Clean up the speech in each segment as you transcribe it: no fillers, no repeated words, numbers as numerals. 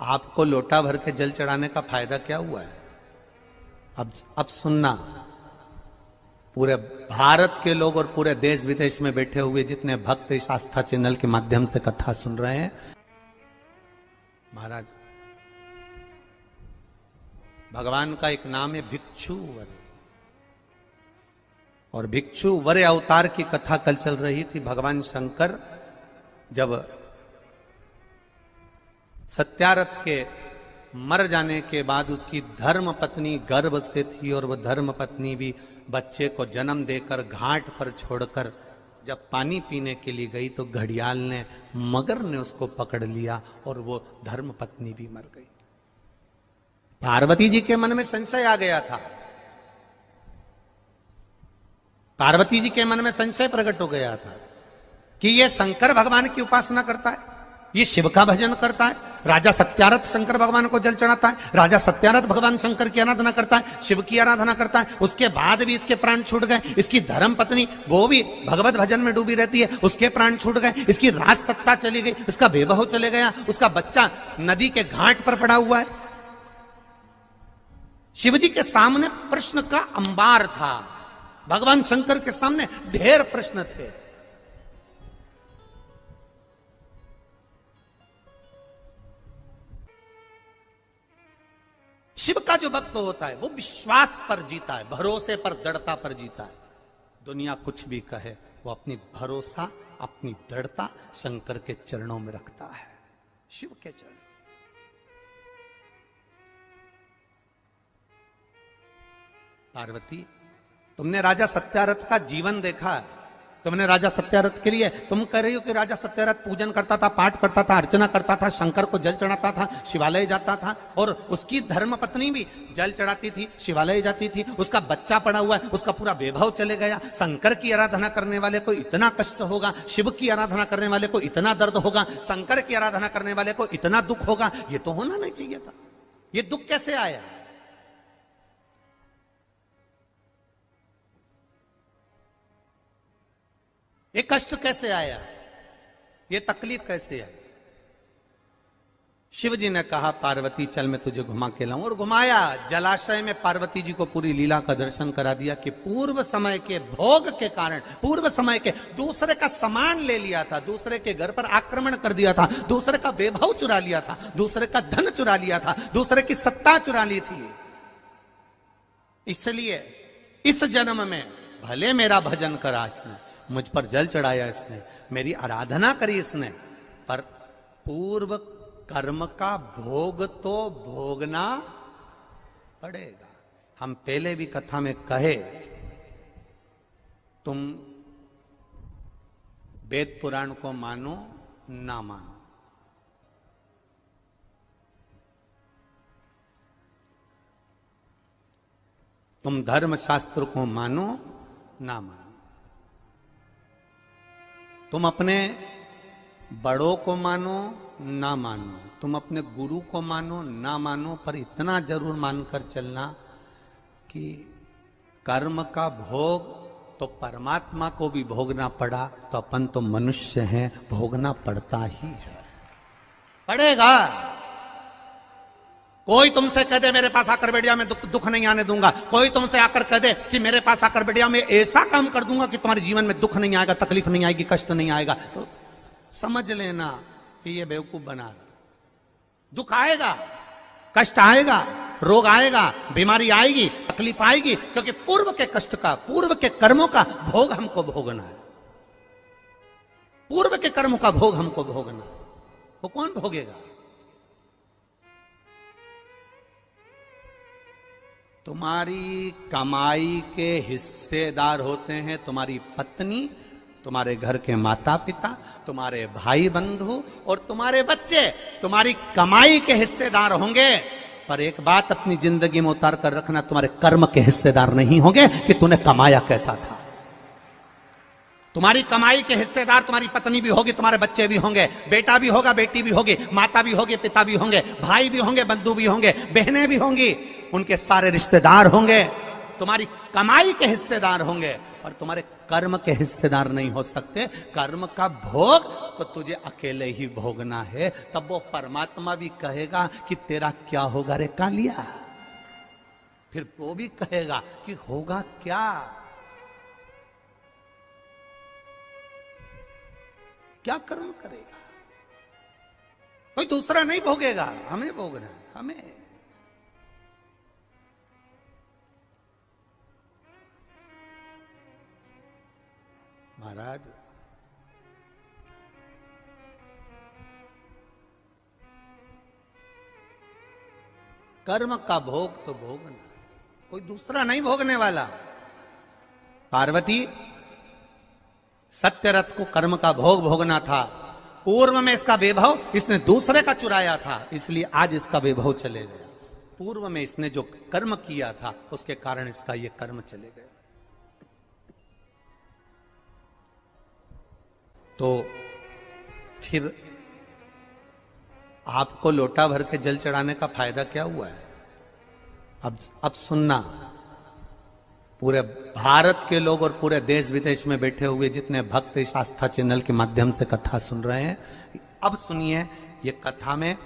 आपको लोटा भर के जल चढ़ाने का फायदा क्या हुआ है? अब सुनना, पूरे भारत के लोग और पूरे देश विदेश में बैठे हुए जितने भक्त इस आस्था चैनल के माध्यम से कथा सुन रहे हैं, महाराज भगवान का एक नाम है भिक्षुवर, और भिक्षुवर अवतार की कथा कल चल रही थी। भगवान शंकर जब सत्यारथ के मर जाने के बाद उसकी धर्म पत्नी गर्भ से थी, और वह धर्म पत्नी भी बच्चे को जन्म देकर घाट पर छोड़कर जब पानी पीने के लिए गई तो घड़ियाल ने, मगर ने उसको पकड़ लिया और वो धर्म पत्नी भी मर गई। पार्वती जी के मन में संशय आ गया था, पार्वती जी के मन में संशय प्रकट हो गया था कि ये शंकर भगवान की उपासना करता है, ये शिव का भजन करता है। राजा सत्यारथ शंकर भगवान को जल चढ़ाता है, राजा सत्यारथ भगवान शंकर की आराधना करता है, शिव की आराधना करता है। उसके बाद भी इसके प्राण छूट गए। इसकी धर्म पत्नी वो भी भगवत भजन में डूबी रहती है, उसके प्राण छूट गए। इसकी राज सत्ता चली गई, उसका वैभव चले गया, उसका बच्चा नदी के घाट पर पड़ा हुआ है। शिवजी के सामने प्रश्न का अंबार था, भगवान शंकर के सामने ढेर प्रश्न थे। शिव का जो भक्त होता है वो विश्वास पर जीता है, भरोसे पर, दृढ़ता पर जीता है। दुनिया कुछ भी कहे, वो अपनी भरोसा, अपनी दृढ़ता शंकर के चरणों में रखता है, शिव के चरण। पार्वती, तुमने राजा सत्यारथ का जीवन देखा है, तुमने राजा सत्यारथ के लिए, तुम कह रही हो कि राजा सत्यारथ पूजन करता था, पाठ करता था, अर्चना करता था, शंकर को जल चढ़ाता था, शिवालय जाता था, और उसकी धर्म पत्नी भी जल चढ़ाती थी, शिवालय जाती थी। उसका बच्चा पड़ा हुआ है, उसका पूरा वैभव चले गया। शंकर की आराधना करने वाले को इतना कष्ट होगा, शिव की आराधना करने वाले को इतना दर्द होगा, शंकर की आराधना करने वाले को इतना दुख होगा, ये तो होना नहीं चाहिए था। ये दुख कैसे आया? ये कष्ट कैसे आया? ये तकलीफ कैसे आई? शिव जी ने कहा, पार्वती चल मैं तुझे घुमा के लाऊं, और घुमाया। जलाशय में पार्वती जी को पूरी लीला का दर्शन करा दिया कि पूर्व समय के भोग के कारण, पूर्व समय के दूसरे का सामान ले लिया था, दूसरे के घर पर आक्रमण कर दिया था, दूसरे का वैभव चुरा लिया था, दूसरे का धन चुरा लिया था, दूसरे की सत्ता चुरा ली थी। इसलिए इस जन्म में भले मेरा भजन करा इसने, मुझ पर जल चढ़ाया इसने, मेरी आराधना करी इसने, पर पूर्व कर्म का भोग तो भोगना पड़ेगा। हम पहले भी कथा में कहे, तुम वेद पुराण को मानो ना मानो, तुम धर्म शास्त्र को मानो ना मानो, तुम अपने बड़ों को मानो ना मानो, तुम अपने गुरु को मानो ना मानो, पर इतना जरूर मानकर चलना कि कर्म का भोग तो परमात्मा को भी भोगना पड़ा, तो अपन तो मनुष्य हैं, भोगना पड़ता ही है, पड़ेगा। कोई तुमसे कह दे मेरे पास आकर बैठ जा, मैं दुख नहीं आने दूंगा, कोई तुमसे आकर कह दे कि मेरे पास आकर बैठ जा, मैं ऐसा काम कर दूंगा कि तुम्हारे जीवन में दुख नहीं आएगा, तकलीफ नहीं आएगी, कष्ट नहीं आएगा, तो समझ लेना कि ये बेवकूफ बना रहा। दुख आएगा, कष्ट आएगा, रोग आएगा, बीमारी आएगी, तकलीफ आएगी, क्योंकि पूर्व के कष्ट का, पूर्व के कर्मों का भोग हमको भोगना है। पूर्व के कर्मों का भोग हमको भोगना, वो कौन भोगेगा? तुम्हारी कमाई के हिस्सेदार होते हैं तुम्हारी पत्नी, तुम्हारे घर के माता पिता, तुम्हारे भाई बंधु और तुम्हारे बच्चे तुम्हारी कमाई के हिस्सेदार होंगे। पर एक बात अपनी जिंदगी में उतार कर रखना, तुम्हारे कर्म के हिस्सेदार नहीं होंगे कि तूने कमाया कैसा था। तुम्हारी कमाई के हिस्सेदार तुम्हारी पत्नी भी होगी, तुम्हारे बच्चे भी होंगे, बेटा भी होगा, बेटी भी होगी, माता भी होगी, पिता भी होंगे, भाई भी होंगे, बंधु भी होंगे, बहनें भी होंगी, उनके सारे रिश्तेदार होंगे, तुम्हारी कमाई के हिस्सेदार होंगे। और तुम्हारे कर्म के हिस्सेदार नहीं हो सकते। कर्म का भोग तो तुझे अकेले ही भोगना है। तब वो परमात्मा भी कहेगा कि तेरा क्या होगा रे कालिया। फिर वो भी कहेगा कि होगा क्या। क्या कर्म करेगा? कोई दूसरा नहीं भोगेगा, हमें भोगना है, हमें। महाराज कर्म का भोग तो भोगना, कोई दूसरा नहीं भोगने वाला। पार्वती सत्यरथ को कर्म का भोग भोगना था। पूर्व में इसका वैभव इसने दूसरे का चुराया था, इसलिए आज इसका वैभव चले गया। पूर्व में इसने जो कर्म किया था उसके कारण इसका ये कर्म चले गया। तो फिर आपको लोटा भर के जल चढ़ाने का फायदा क्या हुआ है? अब सुनना, पूरे भारत के लोग और पूरे देश विदेश में बैठे हुए जितने भक्त इस आस्था चैनल के माध्यम से कथा सुन रहे हैं, अब सुनिए। ये कथा में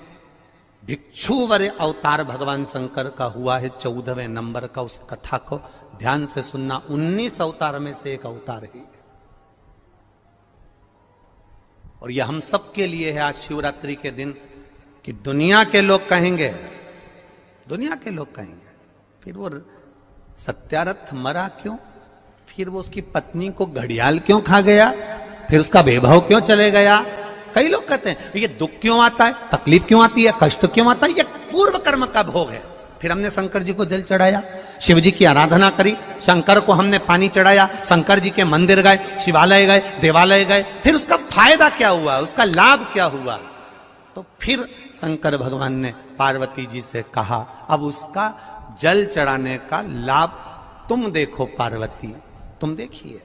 भिक्षुवर अवतार भगवान शंकर का हुआ है 14वें नंबर का। उस कथा को ध्यान से सुनना। 19 अवतार में से एक अवतार ही है और यह हम सब के लिए है आज शिवरात्रि के दिन कि दुनिया के लोग कहेंगे, दुनिया के लोग कहेंगे फिर वो सत्यारथ मरा क्यों, फिर वो उसकी पत्नी को घड़ियाल क्यों खा गया, फिर उसका वैभव क्यों चले गया। कई लोग कहते हैं ये दुख क्यों आता है, तकलीफ क्यों आती है, कष्ट क्यों आता है। ये पूर्व कर्म का भोग है। फिर हमने शंकर जी को जल चढ़ाया, शिव जी की आराधना करी, शंकर को हमने पानी चढ़ाया, शंकर जी के मंदिर गए, शिवालय गए, देवालय गए। फिर उसका फायदा क्या हुआ, उसका लाभ क्या हुआ? तो फिर शंकर भगवान ने पार्वती जी से कहा अब उसका जल चढ़ाने का लाभ तुम देखो पार्वती, तुम देखिए।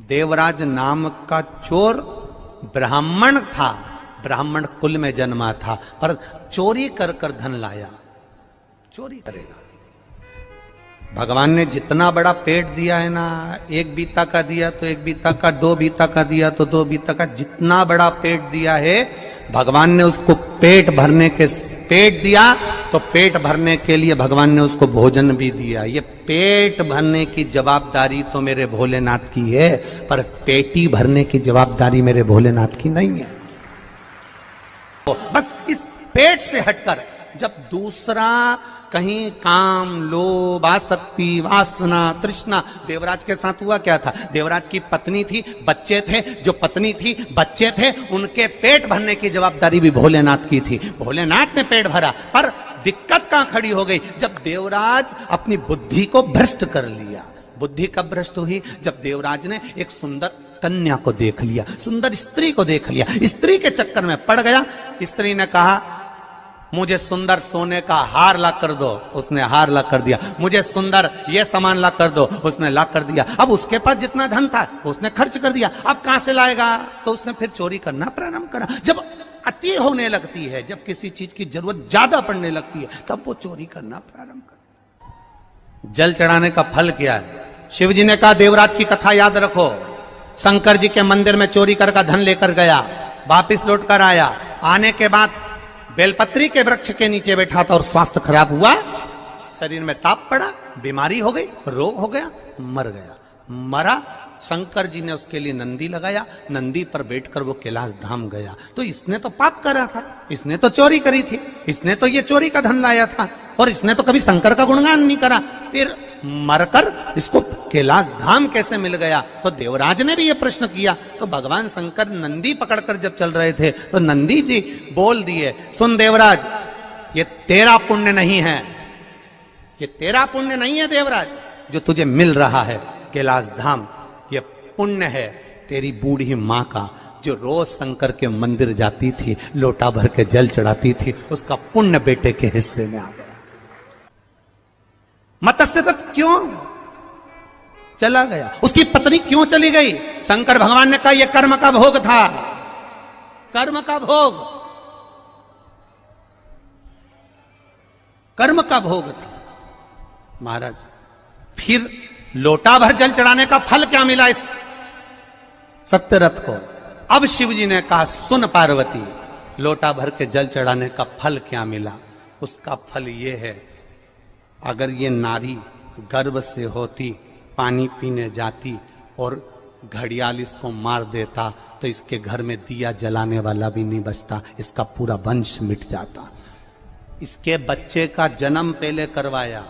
देवराज नाम का चोर ब्राह्मण था, ब्राह्मण कुल में जन्मा था, पर चोरी कर कर धन लाया। चोरी करेगा। भगवान ने जितना बड़ा पेट दिया है ना, 1 बीता का दिया तो 1 बीता का, 2 बीता का दिया तो 2 बीता का, जितना बड़ा पेट दिया है भगवान ने उसको पेट भरने के, पेट दिया तो पेट भरने के लिए भगवान ने उसको भोजन भी दिया। ये पेट भरने की जवाबदारी तो मेरे भोलेनाथ की है, पर पेटी भरने की जवाबदारी मेरे भोलेनाथ की नहीं है। तो बस इस पेट से हटकर जब दूसरा कहीं काम, लोभ, आसक्ति, वासना, तृष्णा, देवराज के साथ हुआ क्या था? देवराज की पत्नी थी, बच्चे थे, जो पत्नी थी, बच्चे थे, उनके पेट भरने की जवाबदारी भी भोलेनाथ की थी। भोलेनाथ ने पेट भरा, पर दिक्कत कहां खड़ी हो गई? जब देवराज अपनी बुद्धि को भ्रष्ट कर लिया। बुद्धि कब भ्रष्ट हुई? जब देवराज ने एक सुंदर कन्या को देख लिया, सुंदर स्त्री को देख लिया, स्त्री के चक्कर में पड़ गया। स्त्री ने कहा मुझे सुंदर सोने का हार ला कर दो, उसने हार ला कर दिया। मुझे सुंदर ये सामान ला कर दो, उसने ला कर दिया। अब उसके पास जितना धन था उसने खर्च कर दिया, अब कहां से लाएगा? तो उसने फिर चोरी करना प्रारंभ करा। जब अति होने लगती है, जब किसी चीज की जरूरत ज्यादा पड़ने लगती है, तब वो चोरी करना प्रारंभ कर। जल चढ़ाने का फल क्या है? शिव जी ने कहा देवराज की कथा याद रखो। शंकर जी के मंदिर में चोरी कर का धन लेकर गया, वापिस लौट कर आया। आने के बाद बेलपत्री के वृक्ष के नीचे बैठा था और स्वास्थ्य खराब हुआ, शरीर में ताप पड़ा, बीमारी हो गई, रोग हो गया, मर गया। मरा, शंकर जी ने उसके लिए नंदी लगाया, नंदी पर बैठकर वो कैलाश धाम गया। तो इसने तो पाप करा था, इसने तो चोरी करी थी, इसने तो ये चोरी का धन लाया था, और इसने तो कभी शंकर का गुणगान नहीं करा। फिर मरकर इसको कैलाश धाम कैसे मिल गया? तो देवराज ने भी ये प्रश्न किया। तो भगवान शंकर नंदी पकड़कर जब चल रहे थे तो नंदी जी बोल दिए, सुन देवराज, ये तेरा पुण्य नहीं है, ये तेरा पुण्य नहीं है देवराज, जो तुझे मिल रहा है कैलाश धाम, ये पुण्य है तेरी बूढ़ी माँ का, जो रोज शंकर के मंदिर जाती थी, लोटा भर के जल चढ़ाती थी, उसका पुण्य बेटे के हिस्से में आ गया। मत्स्य दत्त क्यों चला गया? उसकी पत्नी क्यों चली गई? शंकर भगवान ने कहा यह कर्म का भोग था, कर्म का भोग, कर्म का भोग था। महाराज फिर लोटा भर जल चढ़ाने का फल क्या मिला इस सत्यरथ को? अब शिव जी ने कहा, सुन पार्वती, लोटा भर के जल चढ़ाने का फल क्या मिला? उसका फल ये है, अगर ये नारी गर्भ से होती, पानी पीने जाती और घड़ियाल इसको मार देता तो इसके घर में दिया जलाने वाला भी नहीं बचता, इसका पूरा वंश मिट जाता। इसके बच्चे का जन्म पहले करवाया,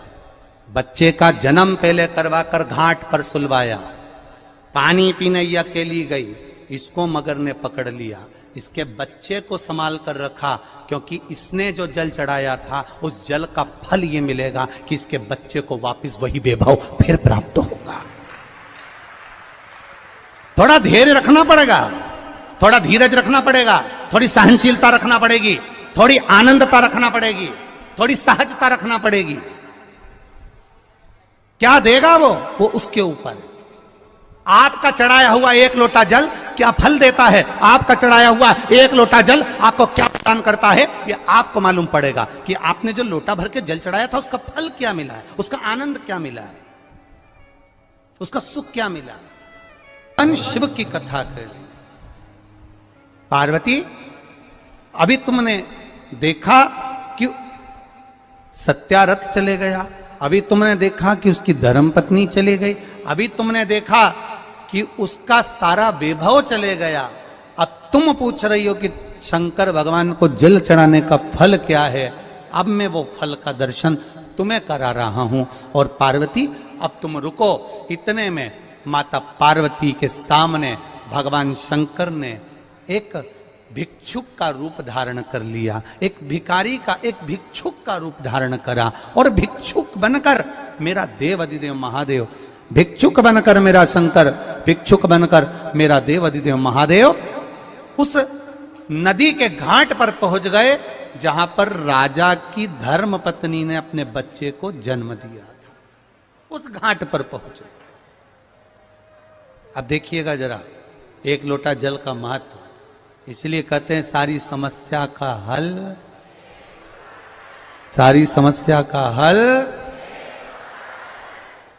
बच्चे का जन्म पहले करवाकर घाट पर सुलवाया। पानी पीने ये अकेली गई, इसको मगर ने पकड़ लिया, इसके बच्चे को संभाल कर रखा, क्योंकि इसने जो जल चढ़ाया था उस जल का फल ये मिलेगा कि इसके बच्चे को वापस वही वैभव फिर प्राप्त होगा। थोड़ा धैर्य रखना पड़ेगा, थोड़ा धीरज रखना पड़ेगा, थोड़ी सहनशीलता रखना पड़ेगी, थोड़ी आनंदता रखना पड़ेगी, थोड़ी सहजता रखना पड़ेगी। क्या देगा वो उसके ऊपर। आपका चढ़ाया हुआ एक लोटा जल क्या फल देता है, आपका चढ़ाया हुआ एक लोटा जल आपको क्या प्रदान करता है, ये आपको मालूम पड़ेगा कि आपने जो लोटा भर के जल चढ़ाया था उसका फल क्या मिला है, उसका आनंद क्या मिला है, उसका सुख क्या मिला है। शिव की कथा कर पार्वती, अभी तुमने देखा कि सत्यारथ चले गया, अभी तुमने देखा कि उसकी धर्मपत्नी चली गई, अभी तुमने देखा कि उसका सारा वैभव चले गया। अब तुम पूछ रही हो कि शंकर भगवान को जल चढ़ाने का फल क्या है। अब मैं वो फल का दर्शन तुम्हें करा रहा हूं। और पार्वती अब तुम रुको। इतने में माता पार्वती के सामने भगवान शंकर ने एक भिक्षुक का रूप धारण कर लिया, एक भिखारी का, एक भिक्षुक का रूप धारण करा। और भिक्षुक बनकर मेरा देव अधिदेव महादेव, भिक्षुक बनकर मेरा शंकर, भिक्षुक बनकर मेरा देव अधिदेव महादेव उस नदी के घाट पर पहुंच गए जहां पर राजा की धर्म पत्नी ने अपने बच्चे को जन्म दिया था। उस घाट पर पहुंचे। अब देखिएगा जरा एक लोटा जल का महत्व, इसलिए कहते हैं सारी समस्या का हल, सारी समस्या का हल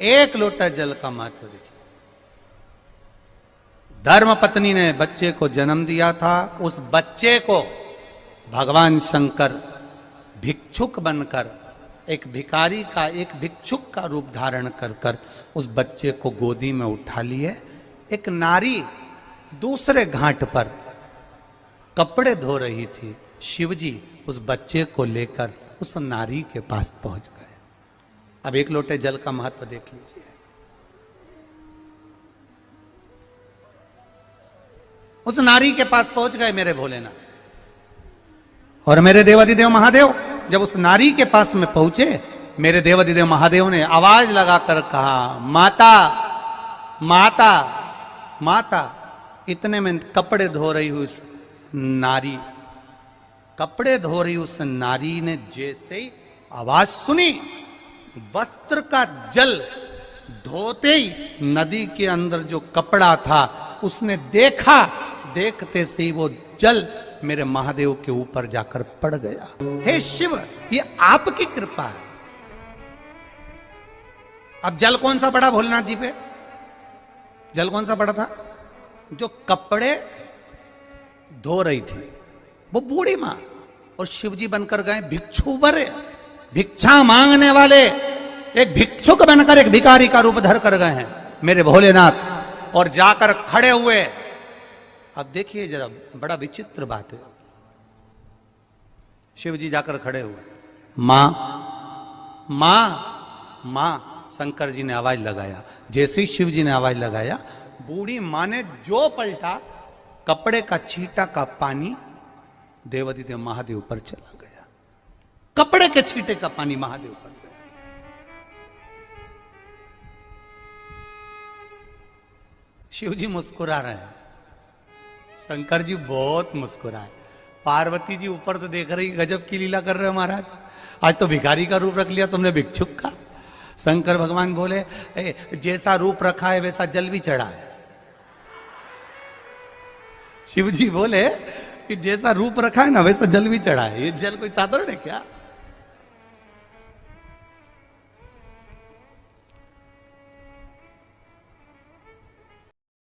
एक लोटा जल का महत्व। देखिए धर्म पत्नी ने बच्चे को जन्म दिया था, उस बच्चे को भगवान शंकर भिक्षुक बनकर, एक भिखारी का, एक भिक्षुक का रूप धारण कर कर उस बच्चे को गोदी में उठा लिए। एक नारी दूसरे घाट पर कपड़े धो रही थी, शिवजी उस बच्चे को लेकर उस नारी के पास पहुंच गए। अब एक लोटे जल का महत्व देख लीजिए। उस नारी के पास पहुंच गए मेरे भोलेनाथ और मेरे देवाधिदेव महादेव। जब उस नारी के पास में पहुंचे, मेरे देवाधिदेव महादेव ने आवाज लगाकर कहा, माता माता माता। इतने में कपड़े धो रही हुई उस नारी, कपड़े धो रही उस नारी ने जैसे ही आवाज सुनी, वस्त्र का जल धोते ही नदी के अंदर जो कपड़ा था उसने देखा, देखते से ही वो जल मेरे महादेव के ऊपर जाकर पड़ गया। हे शिव, ये आपकी कृपा है। अब जल कौन सा पड़ा भोलेनाथ जी पे? जल कौन सा पड़ा था? जो कपड़े धो रही थी वो बूढ़ी मां, और शिवजी बनकर गए भिक्षुवर, भिक्षा मांगने वाले, एक भिक्षुक बनकर एक भिखारी का रूप धर कर गए हैं मेरे भोलेनाथ, और जाकर खड़े हुए। अब देखिए जरा, बड़ा विचित्र बात है। शिवजी जाकर खड़े हुए, मां मां मां। शंकर जी ने आवाज लगाया। जैसे ही शिव जी ने आवाज लगाया, बूढ़ी मां ने जो पलटा, कपड़े का छींटा का पानी देवाधिदेव महादेव पर चला गया। कपड़े के छींटे का पानी महादेव पर गया। शिव जी मुस्कुरा रहे हैं, शंकर जी बहुत मुस्कुराए। पार्वती जी ऊपर से देख रही, गजब की लीला कर रहे हो महाराज, आज तो भिखारी का रूप रख लिया तुमने, भिक्षुक का। शंकर भगवान बोले, जैसा रूप रखा है वैसा जल भी चढ़ा है। शिव जी बोले कि जैसा रूप रखा है ना वैसा जल भी चढ़ा है। ये जल कोई साधारण है क्या?